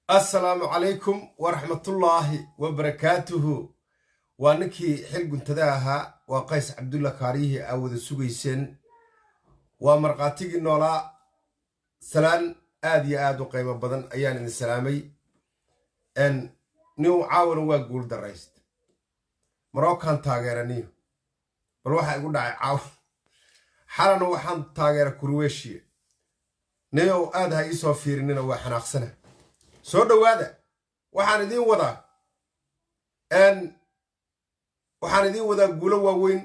السلام عليكم ورحمة الله وبركاته. وانكي حل قنتداها وقيس عبد الله كاريه أو ذا سوغيسن ومرقاتيك النولا سلام آد وقيمة بدن أيان السلامي أن نيو عاون وقول دريست مروكان تاغيرانيو بالواحد يقول داعي عاون حالا وحان تاغير كرويشي نيو آد هايسو فيرنين وحنا أخسنه soo dhawaada waxaan idin wadaa guulo waaweyn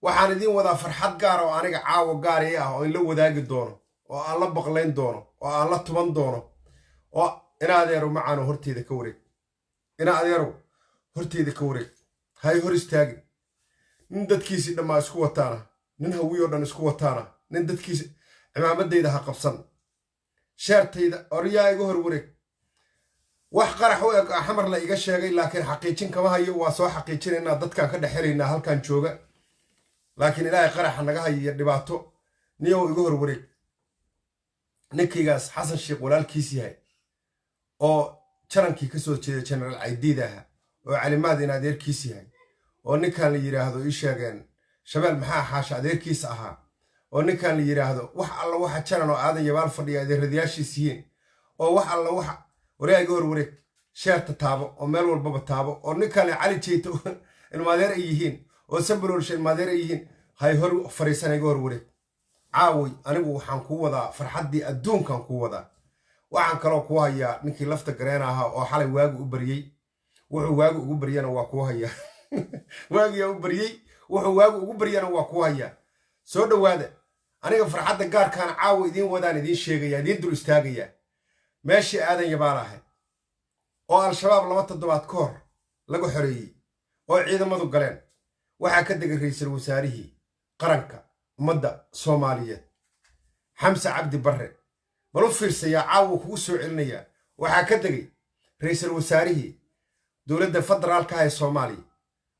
waxaan idin wadaa farxad gaar oo aniga caawo gaar ah oo in la wadaagi doono oo aan la baqlayn doono oo aan la tuman doono oo ina adeero macaan horteeda ka wareeg hay hor istaagin nin dadkiisi dhamaa isku wataana nin hawiyo dhan isku wataana nin dadkiisi cimaamadeyda ha qabsan شارتيدا أريا يجوهر وريك وحقرح وياك أحمر لا يجش شيء لكن حقيقين كما هي واسوا حقيقين إن ضد كان كده حرينا هل كان شوجا لكن لا يقرح أن جاها يدبعته نيو يجوهر وريك نكيجاس حسن الشيخ ولا الكيسي هاي أو شرنكي كسر شنر العيدي ده وعلى ماذا نادير كيسي هاي ونكان اللي يراهدو إيش يجان شباب محا حاش عدير كيس أها ونكان اللي يراهدو وح الله وح شرنا وعاد يبال فدي هذه ردياشي سين أو وح الله وح وريا يقول وريك شير تتابع ومال والبابا تابع ونكان علي شيتو المادير أيهين وسبلوا الشيء المادير أيهين هاي هرو فريسان يقول وريك عاوي أنا وحن قوة ذا فرحدي الدون كان قوة ذا وعن كلام قوة هي نكي لفت قريناها وحالي واجو أبريي وحواجو أبريانا وقوة هي واجو أبريي وحواجو أبريانا وقوة هي سود واده أنا فرحت الجار كان عاوي دين ودان دين شيء دين دول استاجية ماشي آدم يباراه أو الشباب لما تدوات كور لقوا حرية أو عيد ما ذو قلنا وحكد الرئيس الوزاري قرنك مدة صومالية حمزة عبد بره بلوفر سيا عاو كوسو علنية وحكد رئيس الوزاري دولة فدرال كاي صومالي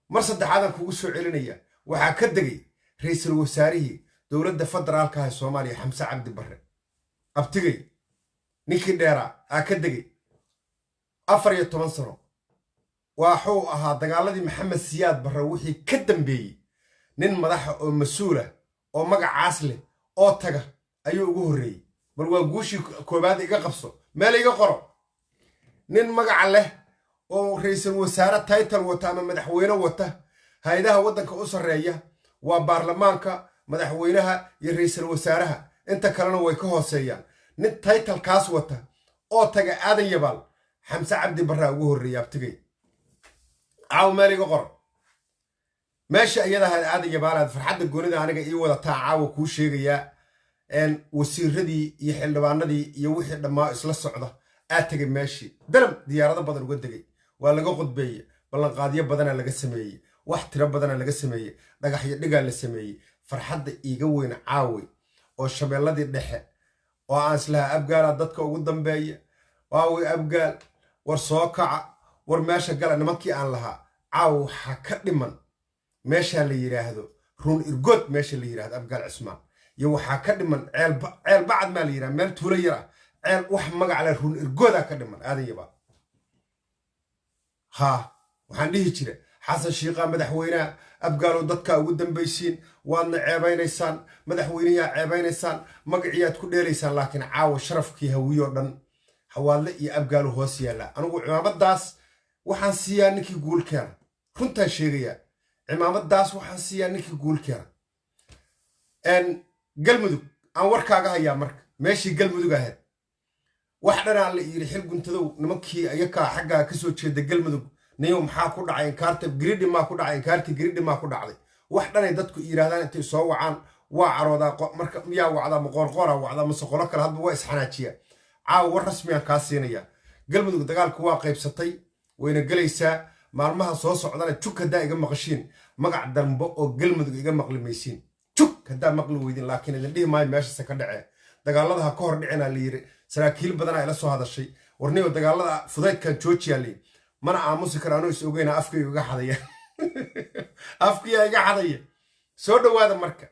مرصد هذا كوسو علنية وحكد رئيس الوزاري دولة فدرال كاي صومالي حمزة عبد بره أبتغي نيكي ديرا أكدغي أفرية تمنصرو وحو أها دقالدي محمد سياد بروحي كدن بي نين مدح مسؤولة أو مقع عاسلة أو تغا أيو غوري بل وغوشي كوباد إيقا قبصو مالي إيقا قرو نين مقع له أو رئيس الوزارة تايتل وطامة مدحوينة وطا هايداها ودنك أسر رأيه وبارلمانكا مدحوينها يرئيس الوزارة انت كلنا ويكوهو سيان نت تايتل كاس وطا أو تغا آدن يبال حمزة عبد برا غوري أبتغي عاو مالي قرر ماشي أيضا هذا يبال فرحد الجوني ده أنا جاي ولا تعاو كل شيء يا إن وسير ردي يحل باندي يوحي لما إسلا الصعدة أتجي ماشي درم ديارة بدر قد جي ولا قد بي ولا قاضية بدنا لقى سمية واحتراب بدنا لقى سمية لقى حي لقى السمية فرحد يجوين عاوي والشباب الذي دحى وعنسلها أبقال ضدك وقدام بي واوي أبقال ورصوكع ورماشا قال أنا مكي عن لها عاو حكا لمن ماشا اللي يراهدو رون إرقود ماشا اللي يراهد أبقال عثمان يو حكا لمن عيل بعد ما اللي يراه مال تولي يراه عيل وحمق على رون إرقود حكا لمن هذا يبا ها وحنديه جيرا حسن شيقا مدحوينا أبقالو دادكا ودن بيسين وان عيبين إيسان مدحوينيا عيبين إيسان مقعيات كل إيسان لكن عاو شرفكي هويو دن حوالي أبقالو هو سيالا أنا أقول عمامد داس وحان سيانيكي يقول كان كنت شيريا عمامد داس وحان سيانيكي يقول كان أن قلمدو أن وركاقا هيا مرك ماشي قلمدو هاد وحدنا اللي يرحل قنتدو نمكي أيكا حقا كسو تشيد قلمدو نيوم حاكو دعين كارتب قريدي ما كو دعين كارتي قريدي ما كو دعين وحدنا يددكو إيرادان انتي سوى عن وعروضا مركب مياه وعدا مقورقورا وعدا مسقولك الهدب وايس حناتيا عاو ورسميا كاسينيا قلمدو دقالك واقع بسطي وين قليسا مالمها صوصو عدانا تشوك هدا إيقا مقشين مقع دنبو قلمدو إيقا مقلميسين تشوك هدا مقلو ويدين لكن إذن ليه ماي ماشي سكدعي دقالدها كور دعينا اللي سراكيل بدنا إلاسو هذا الشيء ورنيو دقالدها فضايت كان جوتشيا لي mana aamusi karaano is ogeena afkayga uga xadaya afkiya iga xadaya soo dhawaada marka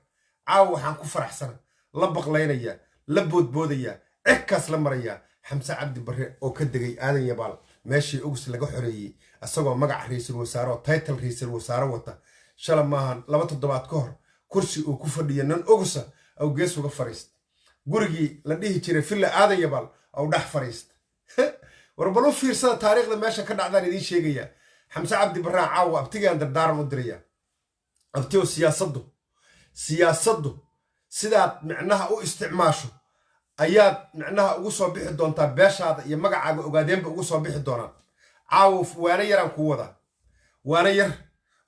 caaw waxaan ku faraxsana la baqlaynaya la boodboodaya cigkaas la maraya xamse cabdi barre oo ka degay aadan yabaal meeshii ugus laga xoreeyey asagoo magac ra'iisul wasaare oo title ra'iisul wasaare wata shalay maahan 2 toddobaad ka hor kursi uu ku fadhiyo nin ugusa aw gees uga fariist gurigii la dhihi jiray filla aadan yabaal aw dhax fariist warbalu fiirsada taariikhda meesha ka dhacdaan idin sheegaya xamse cabdi barre caawa abtigaan dardaaran u diraya abtiyo siyaasaddu sidaad micnaha u isticmaasho ayaad micnaha ugu soo bixi doontaa beeshaada iyo magacaaga ogaadeenba ugu soo bixi doonaan caawa waana yaraan ku wada waana yar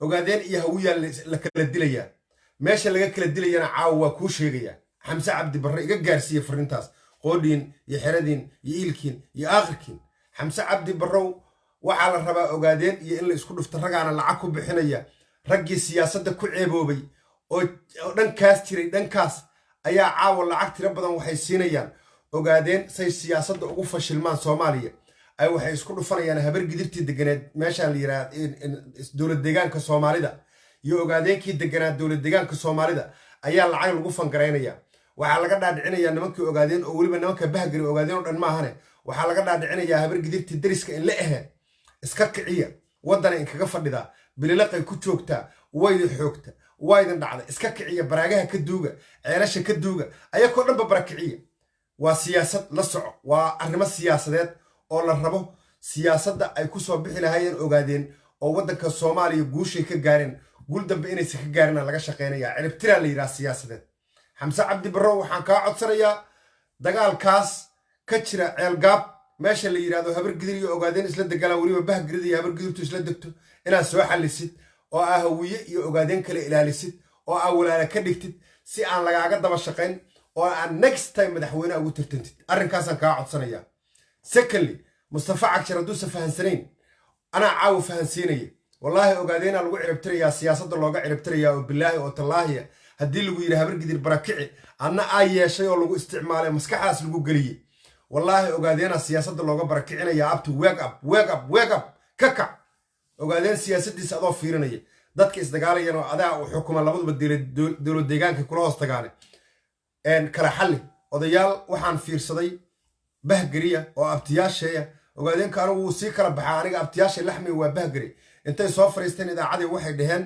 ogaadeen iyo hawiyaan la kala dilayaa meesha laga kala dilayana caawa waa kuu sheegaya xamse cabdi barre iga gaarsiiya fariintaas qoodhiin iyo xeradiin iyo iilkiin iyo aakhirkiin xamse cabdi barrow waxaa la rabaa ogaadeen iyo in la isku dhufto ragaana lacag ku bixinaya raggii siyaasadda ku ceeboobay oo dhankaas jiray dhankaas ayaa caawa lacag tiro badan waxay siinayaan ogaadeen say siyaasadda ugu fashilmaan Soomaaliya ay waxay isku dhufanayaan habar gidirtii deganeed meesha la yiraahdo dowlad deegaanka Soomaalida iyo ogaadeenkii deganaa dowlad deegaanka Soomaalida ayaa lacag lagu fangareynaya waxa laga dhaadhicinayaa nimankii ogaadeen oo waliba nimanka bahgari ogaadeen oo dhan ma ahane waxa laga dhaadhicinayaa habar gidirtii dariska in la ahayn iska kiciya wadana in kaga fadhida bililaqay ku joogta wayda xoogta waydan dhacda iska kiciya baraagaha ka duuga ceelasha ka duuga ayakoo dhanba barakiciya waa siyaasad la soco waa arrimo siyaasadeed oo la rabo siyaasadda ay ku soo bixi lahaayeen ogaadeen oo waddanka Soomaaliya guushay ka gaareen guul dambe inaysan ka gaarin laga shaqeynaya ciribtira la yiraahdo siyaasadeed xamse cabdi barre waxaan ka codsanayaa dagaalkaas ka jira ceelgaab meesha la yiraahdo habar gidir iyo ogaadeen isla degalaan waliba bahgrid iyo habar gidirtu isla degto inaad soo xalisid oo ah hawiye iyo ogaadeen kale ilaalisid oo ah walaala ka dhigtid si aan lagaaga daba shaqeyn oo aan next time madaxweynaha ugu tirtantid arrinkaasaan kaa codsanayaa secondly mustafa cagshar hadduu fahansanayn anaa caawa fahansiinaya wallaahi ogaadeenaa lagu ciribtirayaa siyaasadda looga ciribtirayaa oo bilaahi oo tallaahiya haddii lagu yidhi habar gidir barakici anna aa yeeshay oo lagu isticmaalay maskaxdaas lagu geliyey wallaahi ogaadeenaa siyaasadda looga barakicinayaa abti wake up kakac ogaadeen siyaasaddiisa adoo fiirinaya dadka isdagaalayaan oo adaa u xukuma labaduba dowlad deegaanka kula hoos tagaane kala xalli odayaal waxaan fiirsaday bahgariya oo abtiyaasheeya ogaadeenka anigu wuu sii kala baxaa aniga abtiyaashay laxmi waa bahgari intay soo fariisteen idaacadii waxay dhaheen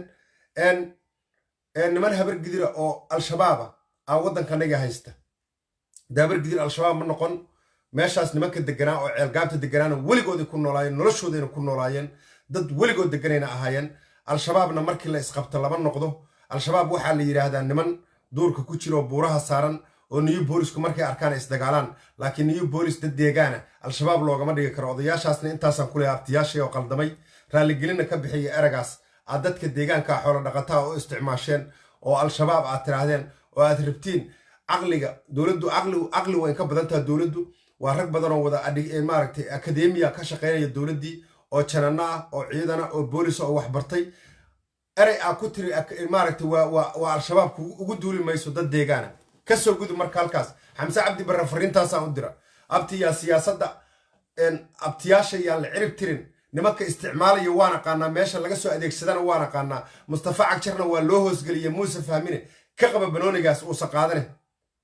niman habar gidira oo al-shabaaba aa waddankanaga haysta habar gidir al-shabaab ma noqon meeshaas nimanka deganaa oo ceelgaabta deganaana weligoodii ku noolaayeen noloshoodayna ku noolaayeen dad weligood deganayna ahaayeen al-shabaabna markii la isqabto lama noqdo al-shabaab waxaa la yidhaahdaa niman duurka ku jiro buuraha saaran oo new boolisku markay arkaan isdagaalaan laakiin new boolis dad deegaana al-shabaab loogama dhigi karo odayaashaasna intaasaan ku leeyahay abtiyaashay oo qaldamay raaligelinna ka bixiyay eragaas aad dadka deegaanka xoolo dhaqataa u isticmaasheen oo al-shabaab aad tiraahdeen oo aad rabtiin caqliga dowladdu caqli way ka badan tahay dowladdu waa rag badan oo wada maaragtay akademiya ka shaqeynaya dowladdii oo janana ah oo ciidana oo boolis oo wax bartay eray aa ku tiri maaragtay waa al-shabaab ugu duuli mayso dad deegaana ka soo gudub marka halkaas xamse cabdi barre fariintaasaan u dira abtiyaa siyaasadda abtiyaasha yaan la cirib tirin nimanka isticmaalaya waan aqaanaa meesha laga soo adeegsadana waan aqaanaa mustafa cagjarna waa loo hoosgeliyay muuse fahmine ka qaba banoonigaas uusa qaadane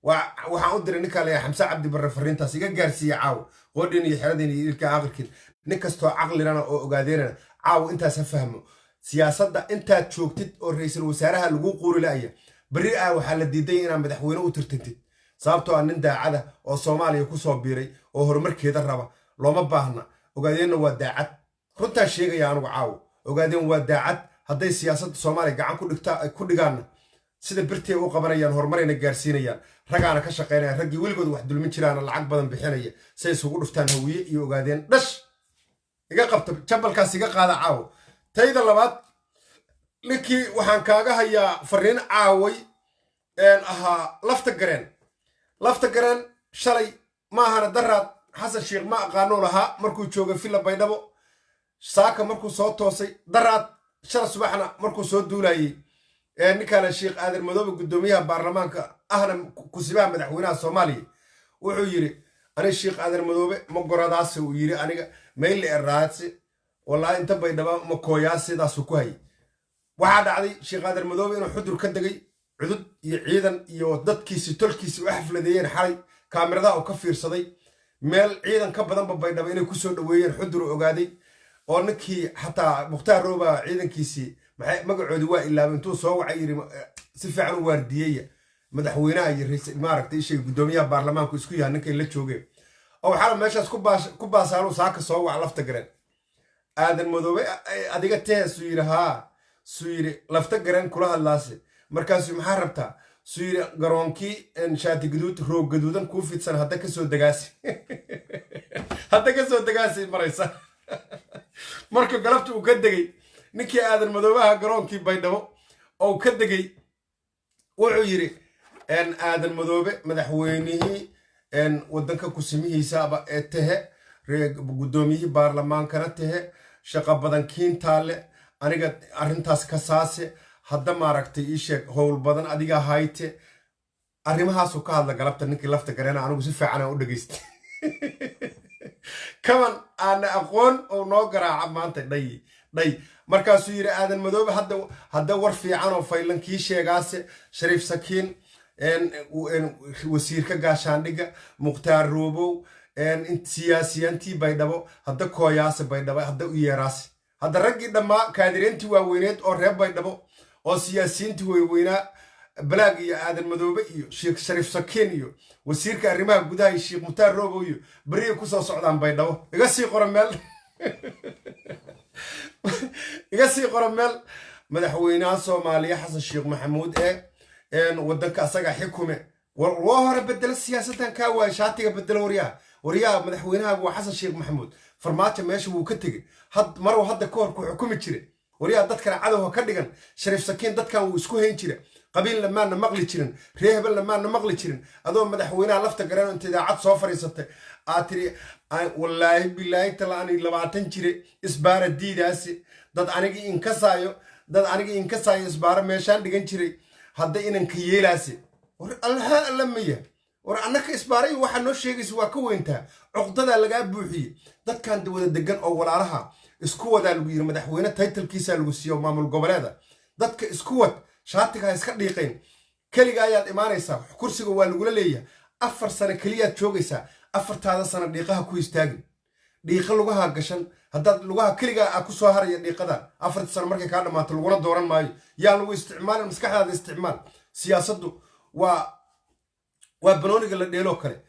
waxaan u diray ninkaa leeyahay xamse cabdi barre fariintaas iga gaarsiiya caawa qoodhin iyo xeradin iyo ilka aakhirkiin nin kastoo caqlilana oo ogaadeenana caawa intaas ha fahmo siyaasadda intaad joogtid oo ra'iisul wasaaraha lagu quuri la'aya berri ah waxaa la diiday inaad madaxweyne u tirtintid sababtoo ah nin daacada oo Soomaaliya ku soo biiray oo horumarkeeda raba looma baahna ogaadeenna waa daacad runtaa sheegaya anigu caawa ogaadeen waa daacad hadday siyaasadda Soomaaliya gacan ku dhigaanna sida birtay u qabanayaan horumarayna gaarsiinayaan ragaana ka shaqeynaya raggii weligood wax dulmin jiraan lacag badan bixinaya say isugu dhuftaan hawiye iyo ogaadeen dhash iga qabta jabalkaas iga qaada caawa tayda labaad ninkii waxaan kaaga hayaa fariin caaway ahaa lafta gareen shalay maahana daraad xasan sheekh ma aqaano lahaa markuu jooga filla baydhabo saaka markuu soo toosay daraad shala subaxna markuu soo duulayay ninkaana sheekh aadan madoobe guddoomiyaha baarlamaanka ahna kusibaha madaxweynaha Soomaaliya wuxuu yiri ani sheekh aadan madoobe ma goradaas uu yiri aniga meyle eraadsi wallahi inta baydhabo ma kooyaa sidaas ku hay waxa dhacday sheekh aadan madoobe inuu xudur ka dagay cudud iyo ciidan iyo dadkiisi tolkiisi u xafladeeyeen xalay kaamirada oo ka fiirsaday meel ciidan ka badan baydhabo inay kusoo dhaweeyeen xudur ogaaday oo ninkii xataa mukhtaar rooba ciidankiisii maxay magacoodi waa ilaabay intuu soo wacay yiri si fiican u waardiyeeya madaxweynaha iyo ra'iisul maaragtay ishay gudoomiyaha baarlamaanku isku yahay ninkay la joogeen oo waxa meeshaas ku baasaalo saaka soo wac lafta gareen aadan madoobe adiga teesu yiraha suyiri lafta gareen kula hadlaase markaas maxaa rabtaa suyiri garoonkii in shaati gaduud roog gaduudan ku fidsan hadda ka soo dagaasi maraysa marka galabta uu ka degay ninkii aadan madoobaha garoonkii baydhabo oo ka degay wuxuu yiri aadan madoobe madaxweynihii wadanka ku simihiisa ee tahe gudoomiyihii baarlamaankana tahe shaqa badan kiintaale aniga arrintaas ka saase hadda maaragtay ii sheeg howl badan adiga hayte arrimahaasuu ka hadla galabta ninkii lafta gareena anigu si fiican aan u dhageystay kaman aan aqoon oo noo garaaca maanta dhay markaasuu yiri aadan madoobe hadda war fiican oo faylankii sheegaase shariif sakiin wasiirka gaashaandhiga mukhtaar roobow siyaasiyiintii baydhabo hadda kooyaase baydhabo hadda u yeeraase hadda raggii dhammaa kaadireyntii waaweyneed oo reer baydhabo oo siyaasiyiintii weyweynaa balaag iyo aadan madoobe iyo sheekh shariif sakiin iyo wasiirka arrimaha gudaha iyo sheekh mukhtaar roobow iyo bariga kusoo socdaan baydhabo iga sii qora meel madaxweynaha soomaaliya xasan sheekh maxamuud wadanka asaga xikume waa hore bedela siyaasadan kaa waay shaatiga bedela waryaa madaxweynaha waa xasan sheekh maxamuud farmaajo meesha wuu ka tegey maruu hadda ka hor ku xukumi jire waryaa dadkana cadowha ka dhigan shariif sakiin dadkan wuu isku hayn jire qabiil lamaana maqli jirin ree hebel lamaana maqli jirin adoo madaxweynaha lafta gareen inta idaacad soo fariisatay aad tiri wallaahi bilaahi talaani 20 jire isbaara diidaasi dad anigii inkasaayo isbaara meeshaan dhigan jiray hadda inanka yeelaase war allaha allamaya war annaka isbaaray waxa noo sheegaysa waa ka weyntaa cuqdada laga buuxiye dadkan wada degan oo walaalaha isku wada lagu yiri madaxweyne title-kiisa lagu siiyo maamul goboleeda dadka isku wad shaatiga iska dhiiqeen kaliga ayaad imaanaysaa kursiga waa lagu leeyahay 4 sano kaliya joogaysaa 4taada sano dhiiqaha ku istaagin dhiiqa lugaha gashan haddaad lugaha kaliga ku soo haraya dhiiqada 4 sano markay ka dhamaato laguna dooran maayo yaa lagu isticmaalin maskaxdaada isticmaal siyaasaddu waa banooniga la dheelo kale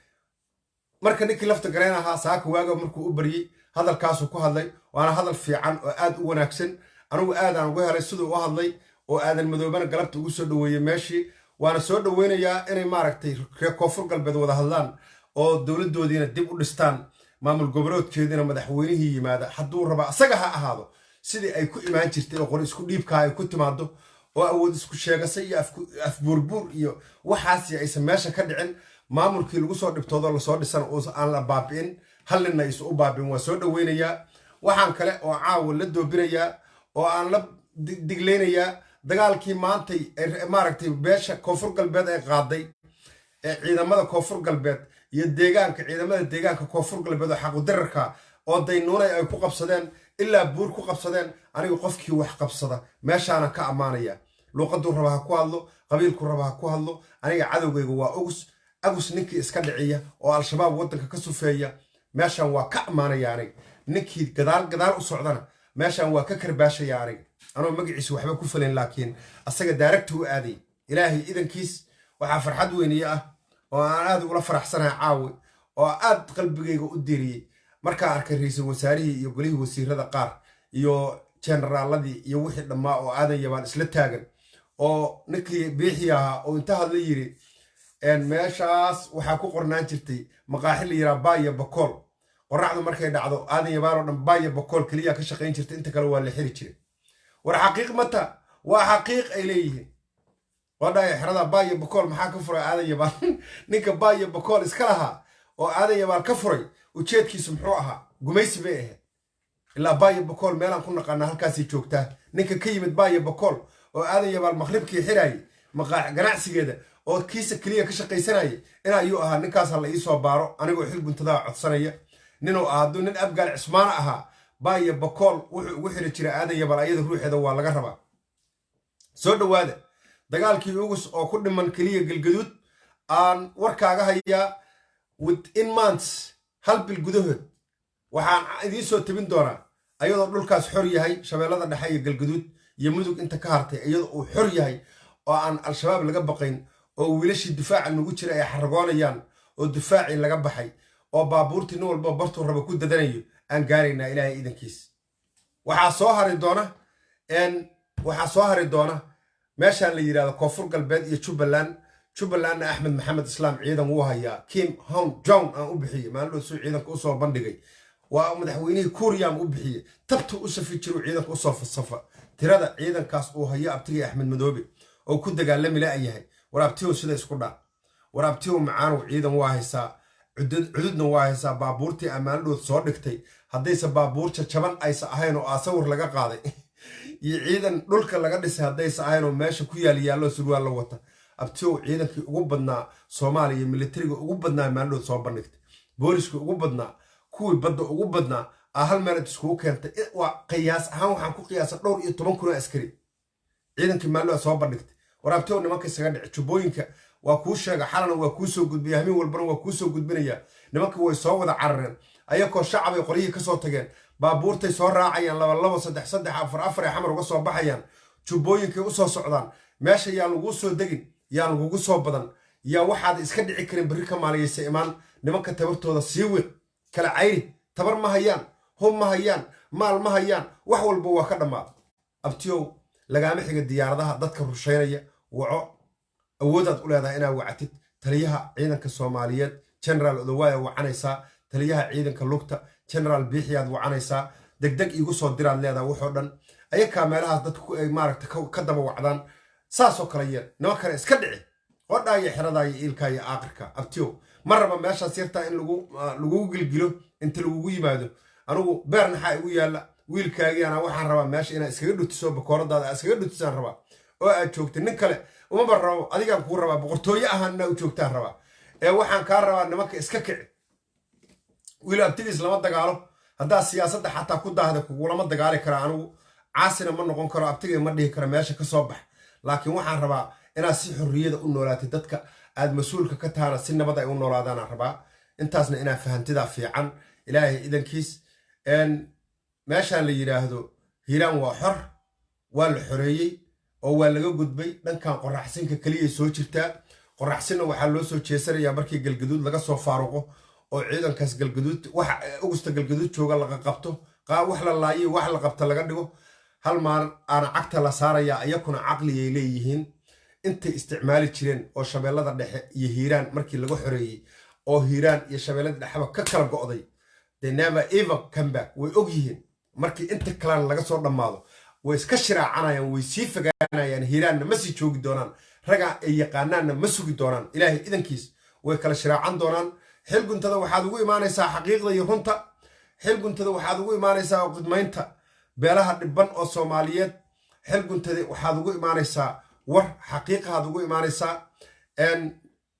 marka ninkii lafta gareen ahaa saaka waaga markuu u bariyay hadalkaasuu ku hadlay waana hadal fiican oo aad u wanaagsan anigu aad aan uga helay siduu u hadlay oo aadan madoobana galabta ugu soo dhaweeyay meeshii waana soo dhaweynayaa inay maaragtay reer koonfur galbeed wada hadlaan oo dowladoodiina dib u dhistaan maamul goboleedkeedina madaxweynihii yimaada hadduu raba asaga ha ahaado sidii ay ku imaan jirtay oo qor isku dhiibka ay ku timaado oo awood isku sheegasay iyo afbuurbuur iyo waxaasi aysan meesha ka dhicin maamulkii lagu soo dhibtoodo la soo dhisan oo aan la baabi'in halina isu u baabi'in waa soo dhaweynayaa waxaan kale oo caawa la doobinayaa oo aan la digleynayaa dagaalkii maantay maaragtay beesha koonfur galbeed ay qaaday ciidamada koonfur galbeed iyo ciidamada deegaanka koonfur galbeed oo xaqu dirarka oo daynuunay ay ku qabsadeen ilaa buur ku qabsadeen aniga qofkii wax qabsada meeshaana ka ammaanaya luuqaduu raba ha ku hadlo qabiilku raba ha ku hadlo aniga cadowgayga waa agus ninkii iska dhiciya oo al-shabaab waddanka ka sufeeya meeshaan waa ka ammaanaya aniga ninkii gadaal u socdana meeshaan waa ka karbaashaya aniga anoo magaciisa waxba ku falin laakiin asaga daaragta u aaday ilaahay idankiis waxaa farxad weyniye ah oo aan aad ula faraxsanahay caawi oo aad qalbigayga u diriyay markaa arkay ra'iisul wasaarihii iyo golihii wasiirada qaar iyo generaaladii iyo wixii dhammaa oo aadan yabaan isla taagan oo ninkii biixi ahaa oo inta hadla yiri meeshaas waxaa ku qornaan jirtay maqaaxi la yiraa baaya bakool qorraxdu markay dhacdo aadan yabaan oo dhan baaya bakool kaliya ka shaqayn jirtay inta kale waa la xiri jiray war xaqiiq mata waa xaqiiq ay leeyihiin wadaya xirada baaya bakool maxaa ka furay aadan yabaan ninka baaya bakool iska lahaa oo aadan yabaan ka furay ujeedkiisu muxuu ahaa gumaysi bay ahayd ilaa baaya bakool meelaan ku naqaana halkaasay joogtaa ninka ka yimid baaya bakool oo aadan yabaan maqribkii xiraayay ganacsigeeda oo kiisa kaliya ka shaqaysanayay ayuu ahaa ninkaasa la ii soo baaro anigoo xil guntadaa codsanaya ninuu hadduu nin abgaal cismaana ahaa baaya bakool wuxuu ugu xiri jiray aadan yabaan ayada ruuxeeda waa laga rabaa soo dhawaada dagaalkii ugus oo ku dhiman kaliya galgaduud aan warkaaga hayaa within months hal bil gudahood waxaan idiin soo tabin doonaa ayadoo dhulkaas xor yahay shabeellada dhexe iyo galgaduud iyo mudug inta ka hartay iyadoo uu xor yahay oo aan al-shabaab laga baqayn oo wiilashii difaaca nugu jira ay xargoonayaan oo difaacii laga baxay oo baabuurtii nin walba bartuu raba ku dadanayo aan gaaraynaa ilaahay idankiis waxaa soo hari doona meeshaan la yidhahdo koonfur galbeed iyo jubbalandna axmed maxamed islaam ciidan wuu hayaa kim hong jong aan u bixiyey maalin suu ciidanka usoo bandhigay waa madaxweynihii kuuriyam u bixiyey tabtu u safi jiru ciidanka usoo safa tirada ciidankaas uu hayo abtigii axmed madoobe oo ku dagaalami la'yahay waraabtiyow sida isku dhaa waraabtiyow macaanow ciidan waa haysaa cududna waa haysaa baabuurtii ammaanadhood soo dhigtay haddayse baabuurta jaban aysa ahayn oo asawir laga qaaday iyo ciidan dhulka laga dhisay haddaysa ahayn oo meesha ku yaallo surwaal la wata abtiyow ciidankii ugu badnaa soomaaliya militariga ugu badnaa ammaanadhood soo bandhigtay booliska ugu badnaa kuwii badda ugu badnaa hal meelad iskugu keentay waa qiyaas ahaan waxaan ku qiyaasa 12 askari ciidankii maalmo soo bandhigtay waraabtoow nimanka isaga dhici jubbooyinka waa kuu sheega xalana waa kuu soo gudbiya habeen walbana waa kuu soo gudbinaya nimanka way soo wada carareen ayakoo shacab ay qoryihii ka soo tageen baabuurtay soo raacayaan 2 3 4 4 ay xamar uga soo baxayaan jubbooyinkay u soo socdaan meesha yaa lagu soo degin yaa lagu soo badan yaa waxaad iska dhici karin bari ka maaliyaysa imaan nimanka tabartooda sii wiiq kala cayri tabar ma hayaan hub ma hayaan maal ma hayaan wax walba waa ka dhammaad abtiyow lagaama xiga diyaaradaha dadka rusheynaya waco awoodaad u leedahay inaad wacatid taliyaha ciidanka Soomaaliyeed General Odawaaya wacanaysaa taliyaha ciidanka lugta General Bixiyaad wacanaysaa degdeg igu soo diraad leedahay wuxuu dhan ayaga meelahaas dadku ay maaragtay ka daba wacdaan saasoo kala yeel nimanka iska dhici qodhaaya xiradaaya ilkaaya aakhirka abtiyow maraba meeshaas yartaa in lagu gilgilo inta lagu yimaado anigu beernaxa igu yaala wiilkaagiina waxaan rabaa meesha inaad iskaga dhutiso bakooradaada iskaga dhutisaan rabaa oo aad joogtay nin kale uma barrabo adigaan kuu rabaa boqortooyo ahaanna u joogtaan rabaa ee waxaan kaa rabaa nimanka iska kici wiil abtigiis lama dagaalo haddaa siyaasadda xataa ku daahda kugulama dagaali karaa anigu caasina ma noqon karo abtigay ma dhihi karo meesha ka soo bax laakiin waxaan rabaa inaad si xorriyada u noolaatid dadka aad mas-uulka ka tahana si nabad ay u noolaadaanaan rabaa intaasna inaad fahantidaa fiican ilaahay idankiis meeshaan la yidhaahdo hiiraan waa xor waa la xoreeyey oo waa laga gudbay dhankan qoraxsinka kaliya soo jirtaa qoraxsinna waxaa loo soo jeesanayaa markii galgaduud laga soo faaruqo oo ciidankaas galgaduud wax ugusta galgaduud jooga laga qabto wax la laayo wax la qabta laga dhigo hal maar aana cagta la saarayaa iyakuna caqliyay leeyihiin intay isticmaali jireen oo shabeellada dhexe iyo hiiraan markii laga xoreeyey oo hiiraan iyo shabeellada dhexeba ka kala go'day they never ever come back way og yihiin markii inta kalaan laga soo dhammaado way iska shiraacanayaan way sii fogaanayaan hiiraanna ma sii joogi doonaan raga ay yaqaanaanna ma sugi doonaan ilaahay idankiis way kala shiraacan doonaan xil guntada waxaad ugu imaanaysaa xaqiiqda iyo runta xil guntada waxaad ugu imaanaysaa qidmaynta beelaha dhibban oo Soomaaliyeed xil guntada waxaad ugu imaanaysaa war xaqiiqaad ugu imaanaysaa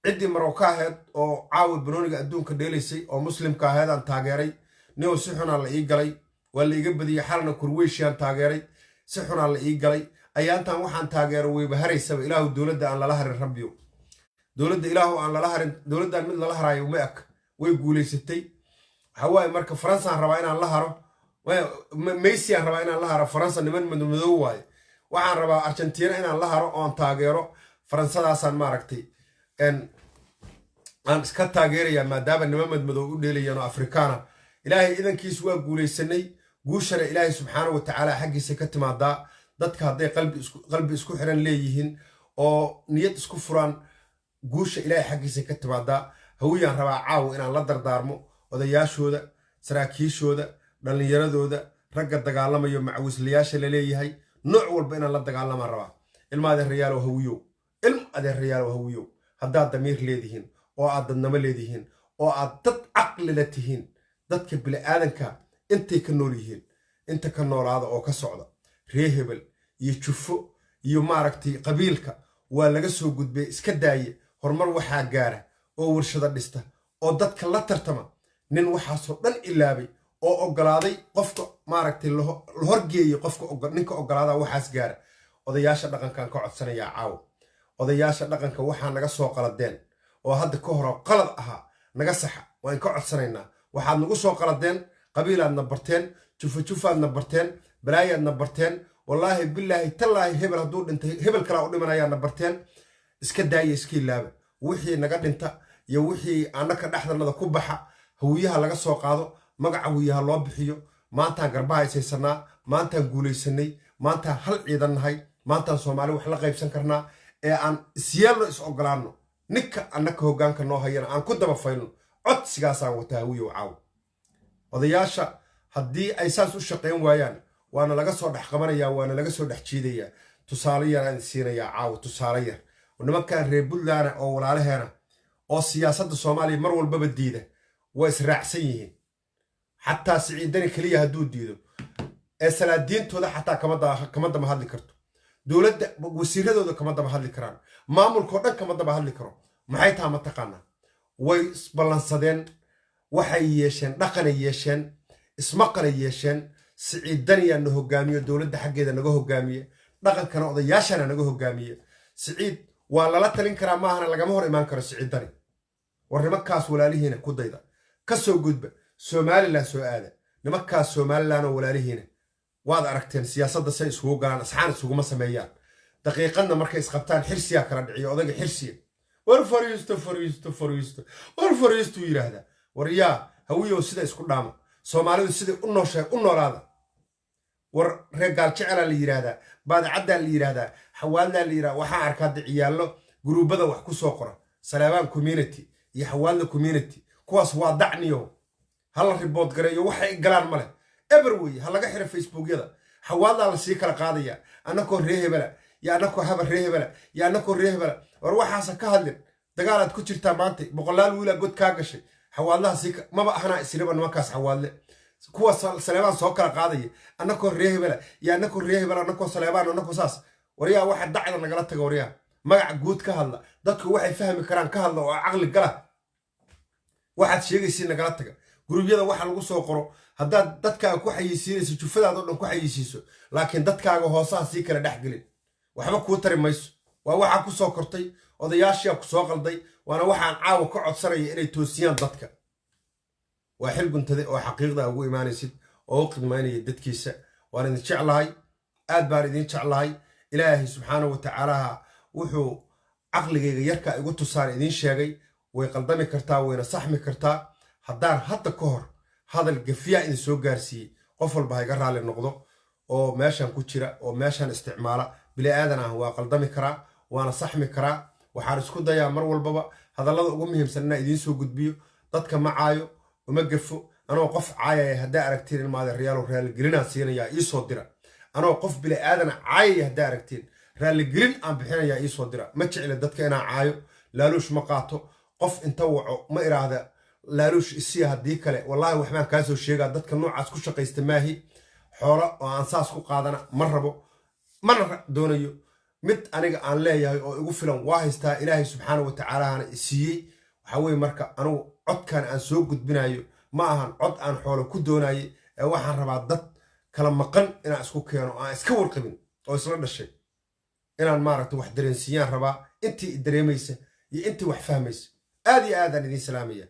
ciddii Marooka ahayd oo caawid banooniga adduunka dheelaysay oo muslimka ahayd aan taageeray nin si xun la ii galay waa la iga badiyay xalna kurweyshiyan taageeray si xun la ii galay ayaantan waxaan taageero weyba haraysaba ilaahu dawladda aan lala harin rabbiyo dawladda ilaahu aan lala harin dawladdan mid lala harayo ma ag way guuleysatay waxa waaye marka Faransa rabaa inaan la haro Messi aan rabaa inaan la haro Faransa niman madow waaye waxaan rabaa Argentina inaan la haro oo taageero Faransadaasaan maaragtay aan iska taageeraya maadaama niman madow u dheelayaan Afrikaana ilaahay idankiis waa guuleysanay guushana ilaahay subxaanahu wa ta'aala xaqiisa ka timaadaa dadka haday qalbi isku xiran leeyihiin oo niyad isku furaan guusha ilaahay xaqiisa ka timaadaa hawiyaan rabaa caaw inaan la dardaarmo odayaashooda saraakiishooda dhalinyaradooda ragga dagaalamayo macwislayaasha la leeyahay nooc walba inaan la dagaalamaan rabaa ilma adeerayaal hawiyo haddaad damiir leedihiin oo aad dadnimo leedihiin oo aad dad caqli la tihiin dadka bini'aadanka intay ka nool yihiin inta ka noolaada oo ka socda ree hebel iyo jufo iyo maaragtay qabiilka waa laga soo gudbay iska daaye horumar waxaa gaara oo warshada dhista oo dadka la tartama nin waxaasoo dhan ilaabay oo ogolaaday qofka maaragtay la horgeeyay qofka ninka ogolaada waxaas gaara odayaasha dhaqankan ka codsanayaa caaw odayaasha dhaqanka waxaa naga soo qaladeen oo hadda ka hor qalad ahaa naga saxa waan ka codsanaynaa waxaad nagu soo qaladeen qabiilaadna barteen jufaadna barteen balaayaadna barteen wallaahi bilaahi tallaahi hebel hadduu dhintay hebel kalaa u dhimanayaadna barteen iska daaya iska ilaaba wixii naga dhinta iyo wixii annaka dhexdanada ku baxa hawiyaha laga soo qaado magaca hawiyaha loo bixiyo maantaan garbaha isaysanaa maantaan guulaysanay maantaan hal ciidan nahay maantaan soomaali wax la qaybsan karnaa ee aan isyeelno is ogolaanno ninka annaka hoggaanka noo hayana aan ku daba faylno codsigaasaan wataa hawiyow caawo odayaasha haddii ay saas u shaqayn waayaan waana laga soo dhex qabanayaa waana laga soo dhex jiidayaa tusaale yar aan siinayaa caawo tusaale yar nimankan reer buntland oo walaalaheena oo siyaasadda soomaaliya mar walbaba diida waa israacsan yihiin xataa siciidani keliya hadduu diido ee salaadiintooda xataa kama daba hadli karto dowladda wasiiradooda kama daba hadli karaan maamulkao dhan kama daba hadli karo maxay taha ma taqaanaa way isballansadeen waxay yeesheen dhaqanay yeesheen ismaqalay yeesheen siciidaniyaa na hogaamiyo dowladda xaggeeda naga hogaamiye dhaqankana odayaashana naga hogaamiye siciid waa lala talin karaa maahana lagama hor imaan karo siciidani war nimankaas walaalihiina ku dayda ka soo gudba somalilan soo aada nimankaas somalilan oo walaalihiina waad aragteen siyaasadda say isugu galaan asxaan isuguma sameeyaan daqiiqadna markay isqabtaan xirsiyaa kala dhiciyo odayga xirsiya war fariisto yidhaahdaa war yaa hawiyow sida isku dhaama soomaalidu siday u noolaada war reer gaaljecela la yidhaahdaa baadacaddaa la yidhaahdaa xawaadlaa la yidhahdaa waxaa arkaa diciyaallo guruubada wax ku soo qora salaabaan community iyo xawaadla community kuwaas waa dacniyo hala ribood gareeyo waxay galaan male eber weye ha laga xira facebookyada xawaadlaa la sii kala qaadaya annakoo ree hebela iyo annakoo habar ree hebela iyo annakoo ree hebela war waxaasa ka hadlin dagaalaad ku jirtaa maanta boqolaal wiilaa god kaa gashay xawaadlaha sii maba ahanaa isiriba nimankaas xawaadle kuwa saleebaan soo kala qaadaya annakoo ree hebela iyo annakoo ree hebela annakoo saleebaan annakoo saas waryaa waxa dacda nagala taga waryaa magaca guud ka hadla dadku waxay fahmi karaan ka hadla oo caqli gala waxaad sheegaysiin nagala taga gurubyada waxa lagu soo qoro haddaad dadkaaga ku xayeysiinayso jufadaad oo dhan ku xayeysiiso laakiin dadkaaga hoosaha sii kala dhex gelin waxba kuu tari mayso waa waxaa ku soo kortay odayaashiyaa ku soo qalday waana waxaan caawa ka codsanaya inay toosiyaan dadka waa xil guntade oo xaqiiqda ugu imaanaysid oo u qidmaynaya dadkiisa waan idin jeclahay aad baan idin jeclahay ilaahay subxaanahu watacaalaha wuxuu caqligayga yarka igu tusaan idin sheegay way qaldami kartaa wayna saxmi kartaa haddaan hadda ka hor hadal gafiyaa idin soo gaarsiiyey qof walba ha iga raalli noqdo oo meeshan ku jira oo meeshan isticmaala bili aadan ah waa qaldami karaa waana saxmi karaa waxaan isku dayaa mar walbaba hadallada ugu muhiimsan inaan idiin soo gudbiyo dadka ma caayo uma gafo anoo qof caayaya haddaa aragtiin ilmaade riyaalo raaligelinaan siinayaa ii soo dira anoo qof bili aadana caayaya haddaa aragtiin raaligelin aan bixinayaa ii soo dira ma jecla dadka inaan caayo laaluush ma qaato qof inta waco ma iraahda laaluush isiya haddii kale wallaahi waxbaan kaa soo sheegaa dadka noocaas ku shaqaysta maahi xoolo oo aan saas ku qaadana ma rabo mana doonayo mid aniga aan leeyahay oo igu filan waa haystaa ilaahay subxaana watacaalaana isiiyey waxaa weye marka anugu codkan aan soo gudbinayo ma ahan cod aan xoolo ku doonaye ee waxaan rabaa dad kala maqan inaan isku keeno aan iska warqabin oo isla dhashay inaan maaragta wax dareensiiyaan rabaa intii dareemaysa iyo intii wax fahmaysa aad iyo aadaan idiin salaamaya